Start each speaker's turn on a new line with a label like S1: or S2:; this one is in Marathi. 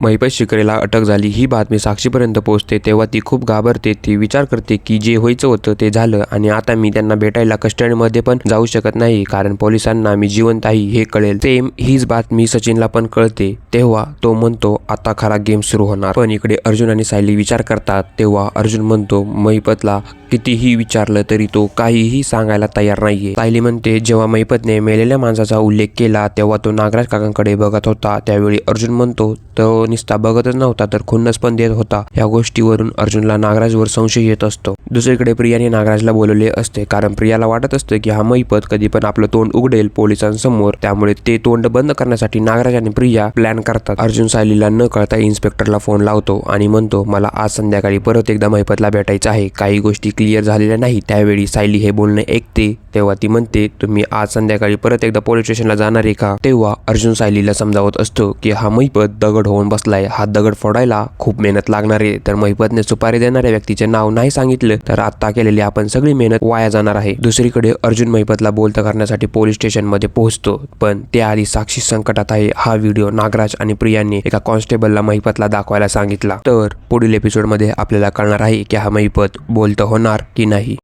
S1: महिपत शिकरेला अटक झाली ही बातमी साक्षीपर्यंत पोहोचते तेव्हा ती खूप घाबरते. ती विचार करते की जे व्हायचं होतं ते झालं आणि आता मी त्यांना भेटायला कस्टडीमध्ये पण जाऊ शकत नाही कारण पोलिसांना मी जिवंत आहे हे कळेल. सेम हीच बातमी सचिनला पण कळते. तेव्हा तो म्हणतो आता खरा गेम सुरू होणार. पण इकडे अर्जुन आणि सायली विचार करतात तेव्हा अर्जुन म्हणतो महिपतला कितीही विचारलं तरी तो काहीही सांगायला तयार नाहीये. सायली म्हणते जेव्हा महिपतने मेलेल्या माणसाचा उल्लेख केला तेव्हा तो नागराज काकांकडे बघत होता. त्यावेळी अर्जुन म्हणतो तो नुसता बघतच नव्हता तर खुन्नस पण देत होता. या गोष्टीवरून अर्जुनला नागराजवर संशय येत असतो. दुसरीकडे प्रियाने नागराजला बोलवले असते कारण प्रियाला वाटत असतं की हा महिपत कधी पण आपलं तोंड उघडेल पोलिसांसमोर. त्यामुळे ते तोंड बंद करण्यासाठी नागराज आणि प्रिया प्लॅन करतात. अर्जुन सायलीला न कळता इन्स्पेक्टरला फोन लावतो आणि म्हणतो मला आज संध्याकाळी परत एकदा महिपतला भेटायचं आहे. काही गोष्टी क्लिअर झालेल्या नाही. त्यावेळी सायली हे बोलणे ऐकते तेव्हा ती म्हणते तुम्ही आज संध्याकाळी परत एकदा पोलीस स्टेशनला जाणार आहे का. तेव्हा अर्जुन सायलीला समजावत असतो की हा महिपत दगड होऊन बसलाय. हा दगड फोडायला खूप मेहनत लागणार आहे. तर महिपतने सुपारी देणाऱ्या व्यक्तीचे नाव नाही सांगितलं तर आता केलेली आपण सगळी मेहनत वाया जाणार आहे. दुसरीकडे अर्जुन महिपतला बोलत करण्यासाठी पोलीस स्टेशन मध्ये पोहोचतो पण त्याआधी साक्षी संकटात आहे. हा व्हिडिओ नागराज आणि प्रियांनी एका कॉन्स्टेबलला महिपतला दाखवायला सांगितला. तर पुढील एपिसोड मध्ये आपल्याला कळणार आहे की हा महिपत बोलत होणार की नाही.